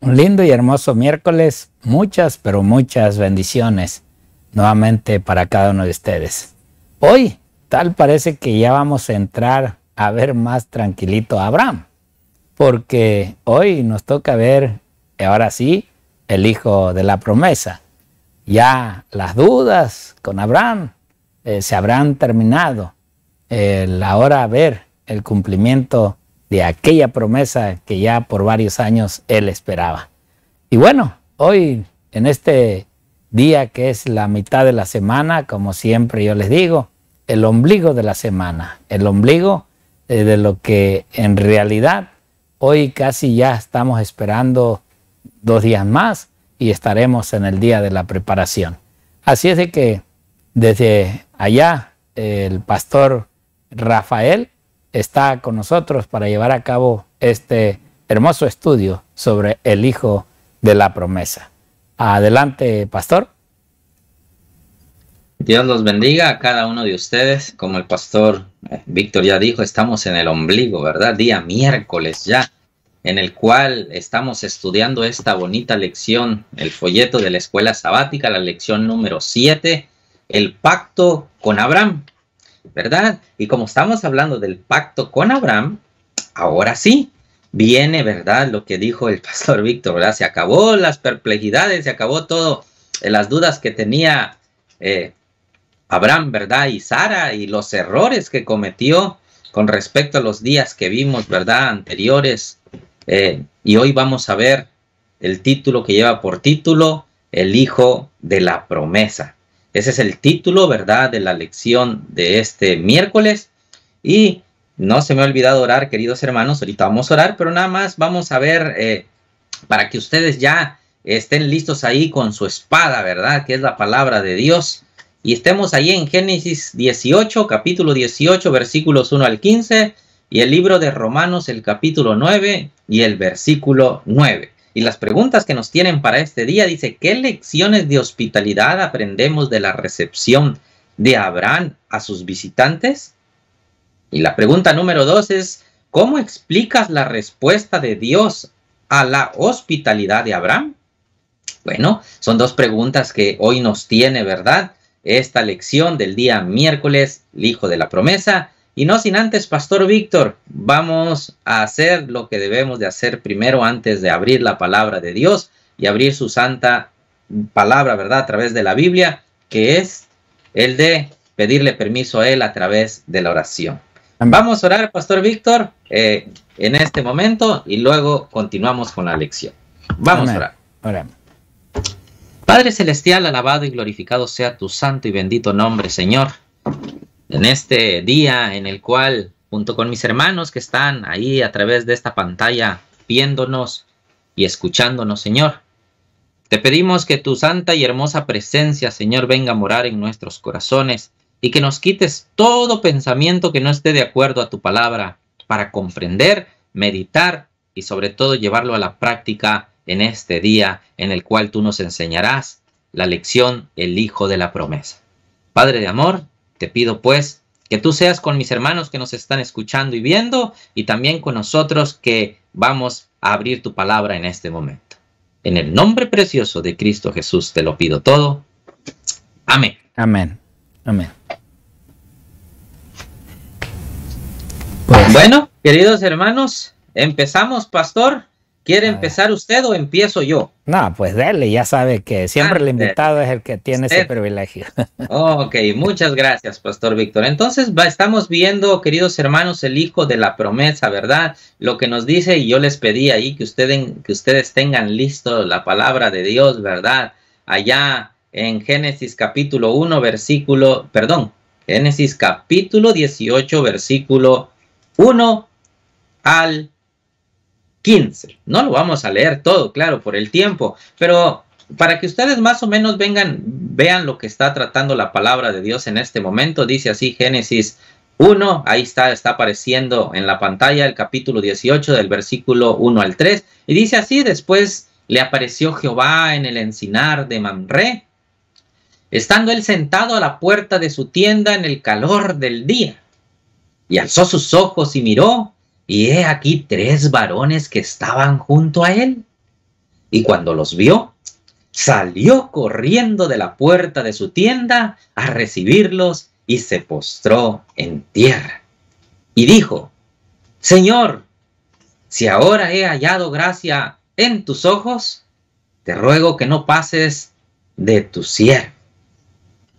Un lindo y hermoso miércoles, muchas, pero muchas bendiciones nuevamente para cada uno de ustedes. Hoy, tal parece que ya vamos a entrar a ver más tranquilito a Abraham, porque hoy nos toca ver, ahora sí, el hijo de la promesa. Ya las dudas con Abraham se habrán terminado. Ahora ver el cumplimiento de aquella promesa que ya por varios años él esperaba. Y bueno, hoy en este día que es la mitad de la semana, como siempre yo les digo, el ombligo de la semana, el ombligo de lo que en realidad hoy casi ya estamos esperando 2 días más y estaremos en el día de la preparación. Así es de que desde allá el pastor Rafael está con nosotros para llevar a cabo este hermoso estudio sobre el hijo de la promesa. Adelante, pastor. Dios los bendiga a cada uno de ustedes. Como el pastor Víctor ya dijo, estamos en el ombligo, ¿verdad? Día miércoles ya, en el cual estamos estudiando esta bonita lección, el folleto de la escuela sabática, la lección número 7, el pacto con Abraham, ¿verdad? Y como estamos hablando del pacto con Abraham, ahora sí, viene, ¿verdad? Lo que dijo el pastor Víctor, ¿verdad? Se acabó las perplejidades, se acabó todo, las dudas que tenía Abraham, ¿verdad? Y Sara, y los errores que cometió con respecto a los días que vimos, ¿verdad? Anteriores. Y hoy vamos a ver el título que lleva por título, el hijo de la promesa. Ese es el título, ¿verdad?, de la lección de este miércoles. Y no se me ha olvidado orar, queridos hermanos. Ahorita vamos a orar, pero nada más vamos a ver para que ustedes ya estén listos ahí con su espada, ¿verdad?, que es la palabra de Dios. Y estemos ahí en Génesis 18, capítulo 18, versículos 1 al 15. Y el libro de Romanos, el capítulo 9 y el versículo 9. Y las preguntas que nos tienen para este día dice, ¿qué lecciones de hospitalidad aprendemos de la recepción de Abraham a sus visitantes? Y la pregunta número 2 es, ¿cómo explicas la respuesta de Dios a la hospitalidad de Abraham? Bueno, son 2 preguntas que hoy nos tiene, ¿verdad?, esta lección del día miércoles, el hijo de la promesa. Y no sin antes, pastor Víctor, vamos a hacer lo que debemos de hacer primero antes de abrir la palabra de Dios y abrir su santa palabra, ¿verdad?, a través de la Biblia, que es el de pedirle permiso a Él a través de la oración. Vamos a orar, pastor Víctor, en este momento y luego continuamos con la lección. Vamos a orar. Oremos. Padre Celestial, alabado y glorificado sea tu santo y bendito nombre, Señor. En este día en el cual, junto con mis hermanos que están ahí a través de esta pantalla, viéndonos y escuchándonos, Señor, te pedimos que tu santa y hermosa presencia, Señor, venga a morar en nuestros corazones y que nos quites todo pensamiento que no esté de acuerdo a tu palabra para comprender, meditar y sobre todo llevarlo a la práctica en este día en el cual tú nos enseñarás la lección, el hijo de la promesa. Padre de amor, te pido pues que tú seas con mis hermanos que nos están escuchando y viendo y también con nosotros que vamos a abrir tu palabra en este momento. En el nombre precioso de Cristo Jesús te lo pido todo. Amén. Amén. Amén. Pues, bueno, queridos hermanos, empezamos, pastor. ¿Quiere empezar usted o empiezo yo? No, pues dele, ya sabe que siempre el invitado es el que tiene ese privilegio. Ok, muchas gracias, pastor Víctor. Entonces estamos viendo, queridos hermanos, el hijo de la promesa, ¿verdad? Lo que nos dice, y yo les pedí ahí que ustedes tengan listo la palabra de Dios, ¿verdad? Allá en Génesis capítulo 1, Génesis capítulo 18, versículo 1 al 15. No lo vamos a leer todo, claro, por el tiempo, pero para que ustedes más o menos vean lo que está tratando la palabra de Dios en este momento. Dice así Génesis 1, ahí está apareciendo en la pantalla el capítulo 18 del versículo 1 al 3, y dice así: después le apareció Jehová en el encinar de Mamré, estando él sentado a la puerta de su tienda en el calor del día, y alzó sus ojos y miró, y he aquí 3 varones que estaban junto a él. y cuando los vio, salió corriendo de la puerta de su tienda a recibirlos y se postró en tierra. Y dijo: Señor, si ahora he hallado gracia en tus ojos, te ruego que no pases de tu siervo.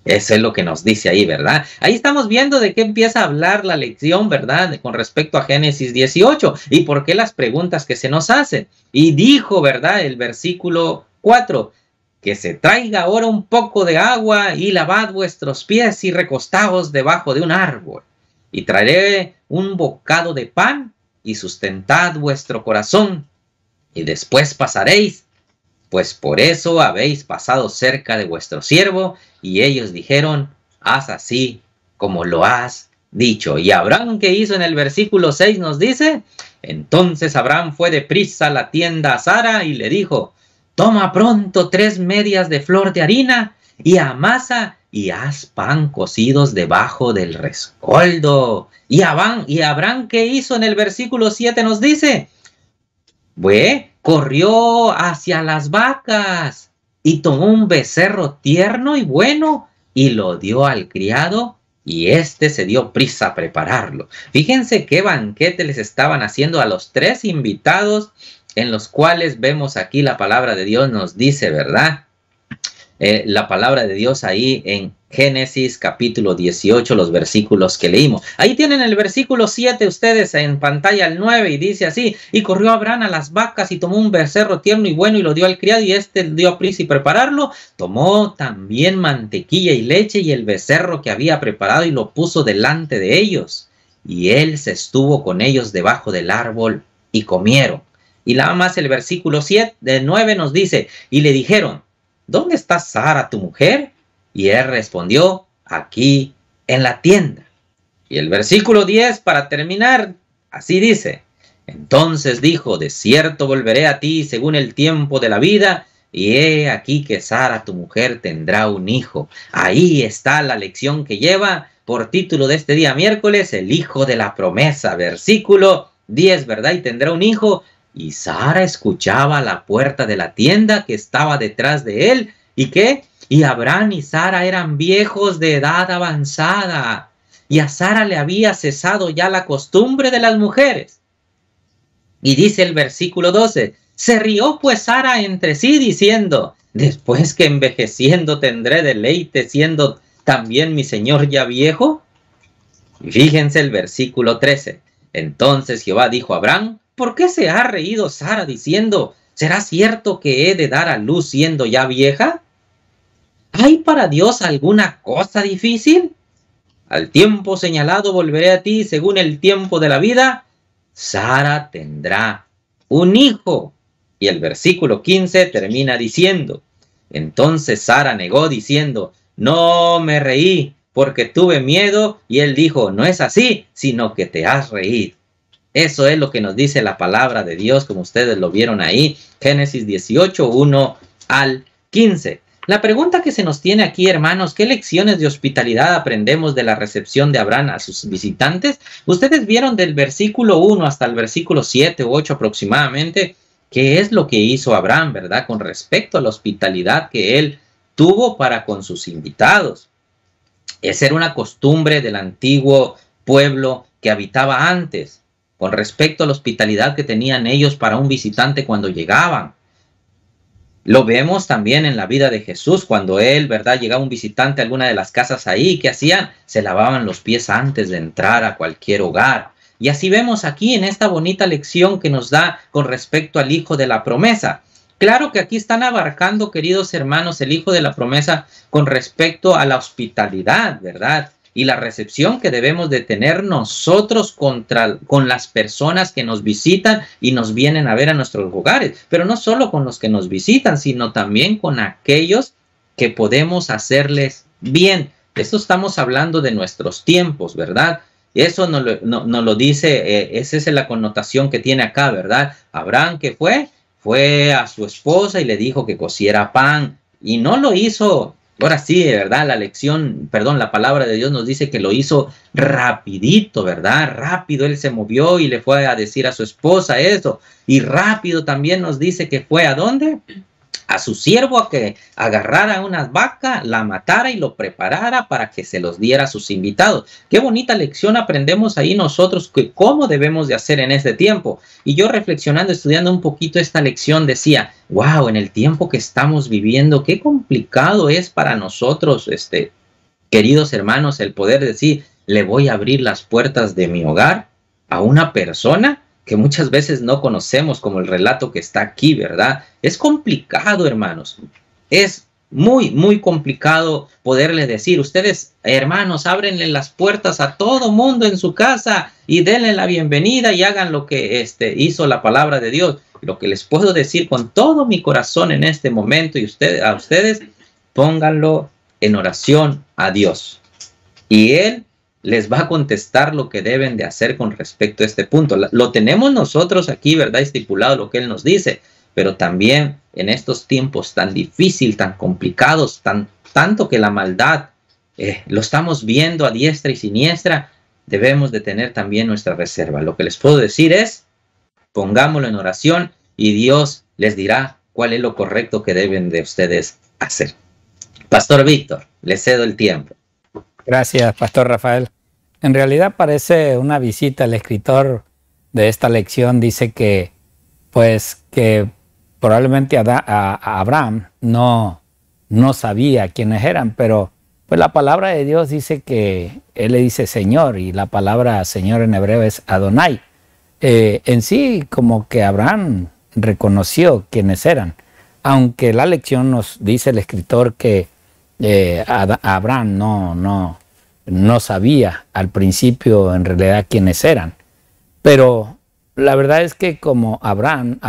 Eso es lo que nos dice ahí, ¿verdad? Ahí estamos viendo de qué empieza a hablar la lección, ¿verdad? Con respecto a Génesis 18 y por qué las preguntas que se nos hacen. Y dijo, ¿verdad? El versículo 4, que se traiga ahora un poco de agua y lavad vuestros pies y recostaos debajo de un árbol. Y traeré un bocado de pan y sustentad vuestro corazón. Y después pasaréis, pues por eso habéis pasado cerca de vuestro siervo. Y ellos dijeron: haz así como lo has dicho. Y Abraham, ¿qué hizo? En el versículo 6 nos dice: entonces Abraham fue deprisa a la tienda a Sara y le dijo: toma pronto 3 medias de flor de harina y amasa y haz pan cocidos debajo del rescoldo. Y Abraham, ¿qué hizo? En el versículo 7 nos dice: corrió hacia las vacas y tomó un becerro tierno y bueno y lo dio al criado, y éste se dio prisa a prepararlo. Fíjense qué banquete les estaban haciendo a los 3 invitados, en los cuales vemos aquí la palabra de Dios nos dice, ¿verdad? La palabra de Dios ahí en Génesis capítulo 18, los versículos que leímos. Ahí tienen el versículo 7 ustedes en pantalla, el 9, y dice así: y corrió Abraham a las vacas y tomó un becerro tierno y bueno y lo dio al criado, y éste dio a prisa y prepararlo. Tomó también mantequilla y leche y el becerro que había preparado y lo puso delante de ellos. Y él se estuvo con ellos debajo del árbol y comieron. Y nada más el versículo 9 nos dice: y le dijeron: ¿dónde está Sara tu mujer? Y él respondió: aquí en la tienda. Y el versículo 10 para terminar, así dice: entonces dijo: de cierto volveré a ti según el tiempo de la vida, y he aquí que Sara tu mujer tendrá un hijo. Ahí está la lección que lleva por título de este día miércoles: el hijo de la promesa. Versículo 10, ¿verdad? Y tendrá un hijo. Y Sara escuchaba a la puerta de la tienda que estaba detrás de él. ¿Y qué? Y Abraham y Sara eran viejos de edad avanzada. Y a Sara le había cesado ya la costumbre de las mujeres. Y dice el versículo 12: se rió pues Sara entre sí diciendo: después que envejeciendo tendré deleite, siendo también mi señor ya viejo. Y fíjense el versículo 13. Entonces Jehová dijo a Abraham: ¿por qué se ha reído Sara diciendo: ¿será cierto que he de dar a luz siendo ya vieja? ¿Hay para Dios alguna cosa difícil? Al tiempo señalado volveré a ti según el tiempo de la vida. Sara tendrá un hijo. Y el versículo 15 termina diciendo: entonces Sara negó diciendo: no me reí porque tuve miedo. Y él dijo: no es así, sino que te has reído. Eso es lo que nos dice la palabra de Dios, como ustedes lo vieron ahí, Génesis 18, 1 al 15. La pregunta que se nos tiene aquí, hermanos: ¿qué lecciones de hospitalidad aprendemos de la recepción de Abraham a sus visitantes? Ustedes vieron del versículo 1 hasta el versículo 7 u 8 aproximadamente, qué es lo que hizo Abraham, ¿verdad? Con respecto a la hospitalidad que él tuvo para con sus invitados. Esa era una costumbre del antiguo pueblo que habitaba antes, con respecto a la hospitalidad que tenían ellos para un visitante cuando llegaban. Lo vemos también en la vida de Jesús, cuando él, ¿verdad?, llegaba un visitante a alguna de las casas ahí, ¿qué hacían? Se lavaban los pies antes de entrar a cualquier hogar. Y así vemos aquí en esta bonita lección que nos da con respecto al hijo de la promesa. Claro que aquí están abarcando, queridos hermanos, el hijo de la promesa con respecto a la hospitalidad, ¿verdad?, y la recepción que debemos de tener nosotros con las personas que nos visitan y nos vienen a ver a nuestros hogares. Pero no solo con los que nos visitan, sino también con aquellos que podemos hacerles bien. De eso estamos hablando de nuestros tiempos, ¿verdad? Eso no lo dice, esa es la connotación que tiene acá, ¿verdad? Abraham, ¿qué fue? Fue a su esposa y le dijo que cociera pan. Y no lo hizo ahora sí, de verdad, la lección, perdón, la palabra de Dios nos dice que lo hizo rapidito, ¿verdad? Rápido él se movió y le fue a decir a su esposa eso. Y rápido también nos dice que fue ¿a dónde? A su siervo a que agarrara unas vacas, la matara y lo preparara para que se los diera a sus invitados. Qué bonita lección aprendemos ahí nosotros, que cómo debemos de hacer en este tiempo. Y yo reflexionando, estudiando un poquito esta lección, decía, wow, en el tiempo que estamos viviendo, qué complicado es para nosotros, queridos hermanos, el poder decir, le voy a abrir las puertas de mi hogar a una persona que muchas veces no conocemos, como el relato que está aquí, ¿verdad? Es complicado, hermanos. Es muy, muy complicado poderles decir, ustedes, hermanos, ábrenle las puertas a todo mundo en su casa y denle la bienvenida y hagan lo que hizo la palabra de Dios. Lo que les puedo decir con todo mi corazón en este momento y a ustedes, pónganlo en oración a Dios. Y Él les va a contestar lo que deben de hacer con respecto a este punto. Lo tenemos nosotros aquí, ¿verdad? Estipulado lo que Él nos dice, pero también en estos tiempos tan difíciles, tan complicados, tanto que la maldad lo estamos viendo a diestra y siniestra, debemos de tener también nuestra reserva. Lo que les puedo decir es, pongámoslo en oración y Dios les dirá cuál es lo correcto que deben de ustedes hacer. Pastor Víctor, le cedo el tiempo. Gracias, Pastor Rafael. En realidad parece una visita. El escritor de esta lección dice que, pues, que probablemente Abraham no sabía quiénes eran, pero pues la palabra de Dios dice que él le dice Señor, y la palabra Señor en hebreo es Adonai. En sí, como que Abraham reconoció quiénes eran, aunque la lección nos dice el escritor que Abraham no sabía al principio en realidad quiénes eran. Pero la verdad es que como Abraham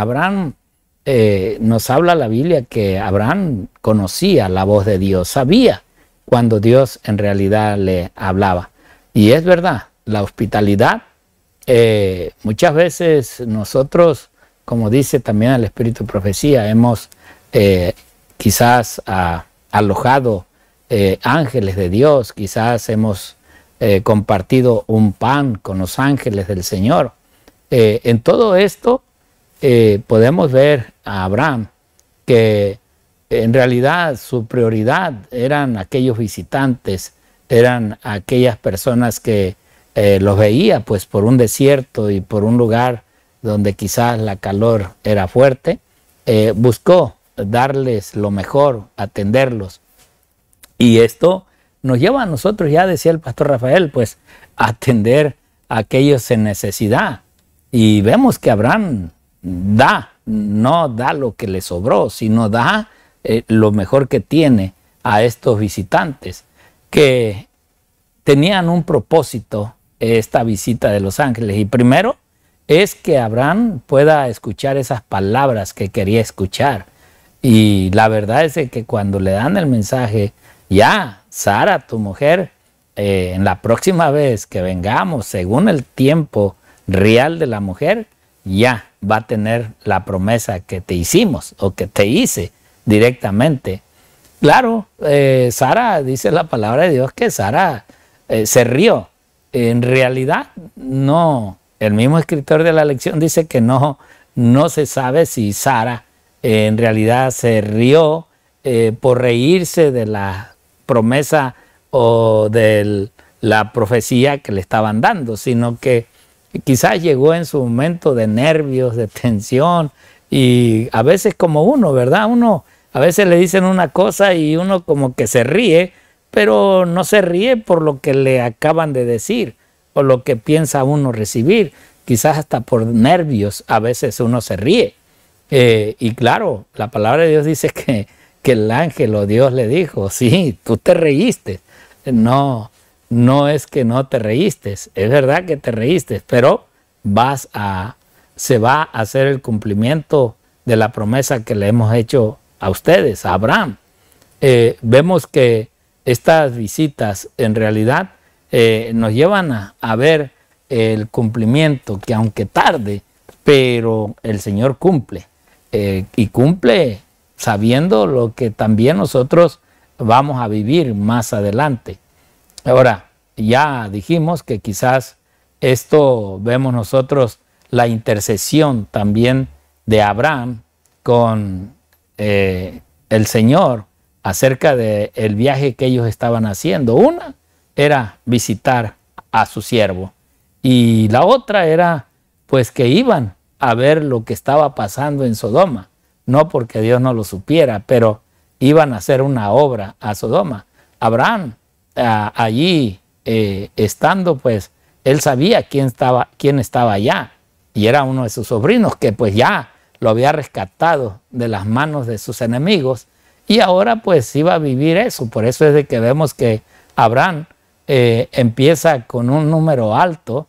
nos habla la Biblia que Abraham conocía la voz de Dios, sabía cuando Dios en realidad le hablaba. Y es verdad, la hospitalidad, muchas veces nosotros, como dice también el Espíritu de Profecía, hemos quizás alojado ángeles de Dios, quizás hemos compartido un pan con los ángeles del Señor. En todo esto podemos ver a Abraham que en realidad su prioridad eran aquellos visitantes, eran aquellas personas que los veía pues por un desierto y por un lugar donde quizás la calor era fuerte. Buscó darles lo mejor, atenderlos. Y esto nos lleva a nosotros, ya decía el pastor Rafael, pues a atender a aquellos en necesidad. Y vemos que Abraham no da lo que le sobró, sino da lo mejor que tiene a estos visitantes que tenían un propósito, esta visita de los ángeles. Y primero es que Abraham pueda escuchar esas palabras que quería escuchar. Y la verdad es que cuando le dan el mensaje, ya, Sara, tu mujer, en la próxima vez que vengamos, según el tiempo real de la mujer, ya va a tener la promesa que te hicimos o que te hice directamente. Claro, Sara, dice la palabra de Dios que Sara se rió. En realidad, no. El mismo escritor de la lección dice que no se sabe si Sara en realidad se rió por reírse de la promesa o de la profecía que le estaban dando, sino que quizás llegó en su momento de nervios, de tensión, y a veces como uno, ¿verdad? Uno a veces le dicen una cosa y uno como que se ríe, pero no se ríe por lo que le acaban de decir o lo que piensa uno recibir. Quizás hasta por nervios a veces uno se ríe. Y claro, la palabra de Dios dice que el ángel o Dios le dijo, sí, tú te reíste. No es que no te reíste, es verdad que te reíste, pero se va a hacer el cumplimiento de la promesa que le hemos hecho a ustedes, a Abraham. Vemos que estas visitas en realidad nos llevan a ver el cumplimiento, que aunque tarde, pero el Señor cumple. Y cumple sabiendo lo que también nosotros vamos a vivir más adelante. Ahora, ya dijimos que quizás esto vemos nosotros la intercesión también de Abraham con el Señor acerca del viaje que ellos estaban haciendo. Una era visitar a su siervo y la otra era pues que iban a ver lo que estaba pasando en Sodoma, no porque Dios no lo supiera, pero iban a hacer una obra a Sodoma. Abraham allí estando, pues él sabía quién estaba allá, y era uno de sus sobrinos que pues ya lo había rescatado de las manos de sus enemigos, y ahora pues iba a vivir eso. Por eso es de que vemos que Abraham empieza con un número alto,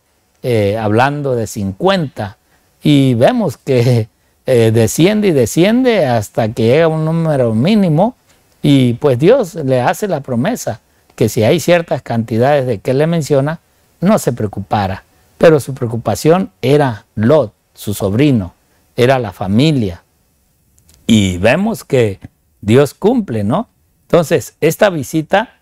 hablando de 50, y vemos que desciende y desciende hasta que llega a un número mínimo, y pues Dios le hace la promesa que si hay ciertas cantidades de que él le menciona, no se preocupara. Pero su preocupación era Lot, su sobrino, era la familia. Y vemos que Dios cumple, ¿no? Entonces, esta visita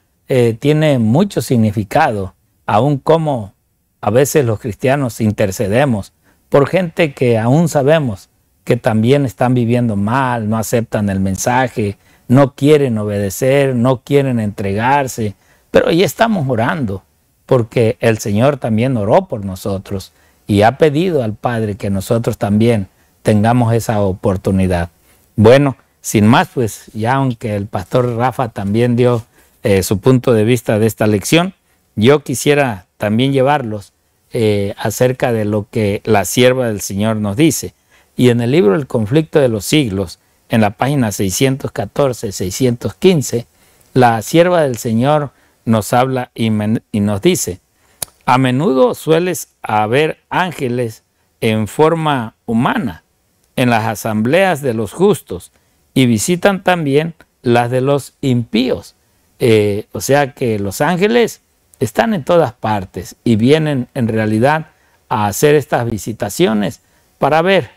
tiene mucho significado, aun como a veces los cristianos intercedemos por gente que aún sabemos que también están viviendo mal, no aceptan el mensaje, no quieren obedecer, no quieren entregarse, pero ya estamos orando, porque el Señor también oró por nosotros y ha pedido al Padre que nosotros también tengamos esa oportunidad. Bueno, sin más, pues ya aunque el pastor Rafa también dio su punto de vista de esta lección, yo quisiera también llevarlos acerca de lo que la sierva del Señor nos dice. Y en el libro El conflicto de los siglos, en la página 614-615, la sierva del Señor nos habla y nos dice: a menudo sueles haber ángeles en forma humana en las asambleas de los justos y visitan también las de los impíos. O sea que los ángeles están en todas partes y vienen en realidad a hacer estas visitaciones para ver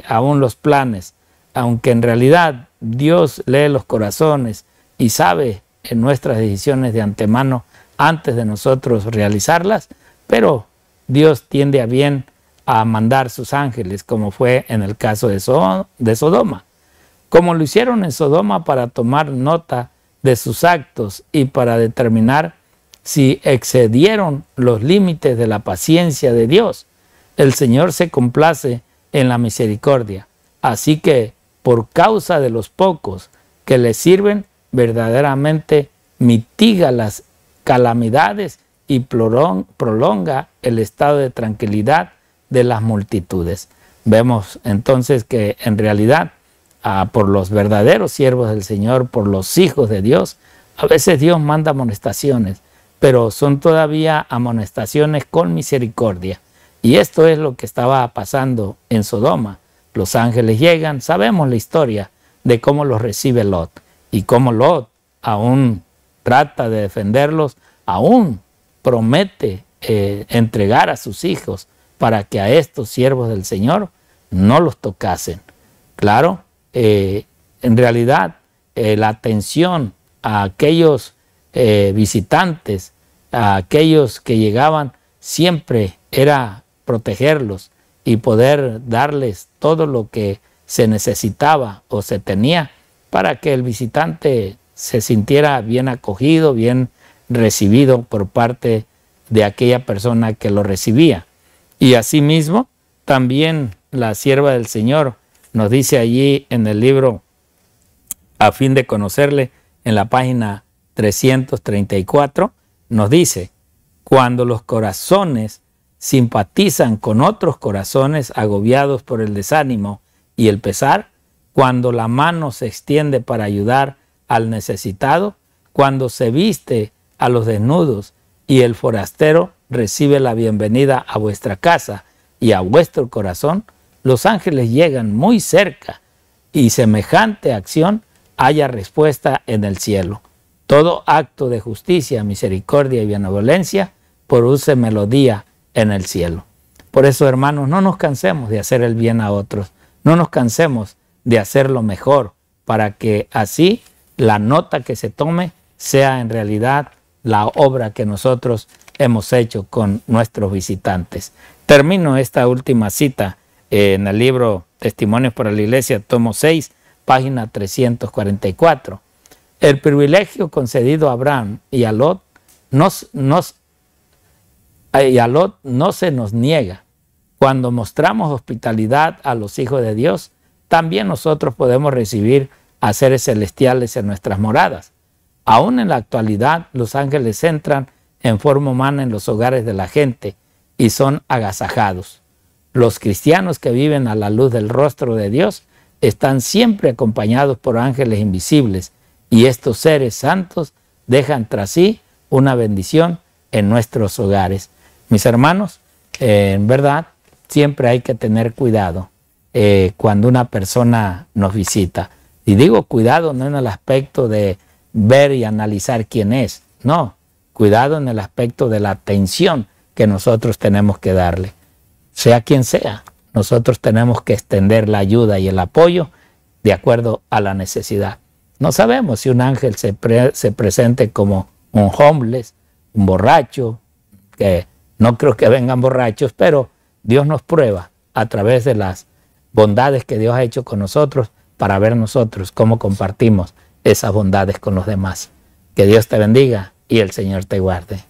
aún los planes, aunque en realidad Dios lee los corazones y sabe en nuestras decisiones de antemano antes de nosotros realizarlas, pero Dios tiende a bien a mandar sus ángeles, como fue en el caso de Sodoma, como lo hicieron en Sodoma para tomar nota de sus actos y para determinar si excedieron los límites de la paciencia de Dios. El Señor se complace en la misericordia, así que por causa de los pocos que le sirven, verdaderamente mitiga las calamidades y prolonga el estado de tranquilidad de las multitudes. Vemos entonces que en realidad por los verdaderos siervos del Señor, por los hijos de Dios, a veces Dios manda amonestaciones, pero son todavía amonestaciones con misericordia. Y esto es lo que estaba pasando en Sodoma. Los ángeles llegan, sabemos la historia de cómo los recibe Lot y cómo Lot aún trata de defenderlos, aún promete entregar a sus hijos para que a estos siervos del Señor no los tocasen. Claro, en realidad la atención a aquellos visitantes, a aquellos que llegaban, siempre era protegerlos y poder darles todo lo que se necesitaba o se tenía para que el visitante se sintiera bien acogido, bien recibido por parte de aquella persona que lo recibía. Y asimismo, también la sierva del Señor nos dice allí en el libro A fin de conocerle, en la página 334, nos dice: cuando los corazones simpatizan con otros corazones agobiados por el desánimo y el pesar, cuando la mano se extiende para ayudar al necesitado, cuando se viste a los desnudos y el forastero recibe la bienvenida a vuestra casa y a vuestro corazón, los ángeles llegan muy cerca y semejante acción haya respuesta en el cielo. Todo acto de justicia, misericordia y benevolencia produce melodía en el cielo. Por eso, hermanos, no nos cansemos de hacer el bien a otros, no nos cansemos de hacerlo mejor, para que así la nota que se tome sea en realidad la obra que nosotros hemos hecho con nuestros visitantes. Termino esta última cita en el libro Testimonios para la Iglesia, tomo 6, página 344. El privilegio concedido a Abraham y a Lot no se nos niega. Cuando mostramos hospitalidad a los hijos de Dios, también nosotros podemos recibir a seres celestiales en nuestras moradas. Aún en la actualidad, los ángeles entran en forma humana en los hogares de la gente y son agasajados. Los cristianos que viven a la luz del rostro de Dios están siempre acompañados por ángeles invisibles, y estos seres santos dejan tras sí una bendición en nuestros hogares. Mis hermanos, en verdad, siempre hay que tener cuidado cuando una persona nos visita. Y digo cuidado no en el aspecto de ver y analizar quién es, no, cuidado en el aspecto de la atención que nosotros tenemos que darle. Sea quien sea, nosotros tenemos que extender la ayuda y el apoyo de acuerdo a la necesidad. No sabemos si un ángel se presente como un homeless, un borracho, que no creo que vengan borrachos, pero Dios nos prueba a través de las bondades que Dios ha hecho con nosotros para ver nosotros cómo compartimos esas bondades con los demás. Que Dios te bendiga y el Señor te guarde.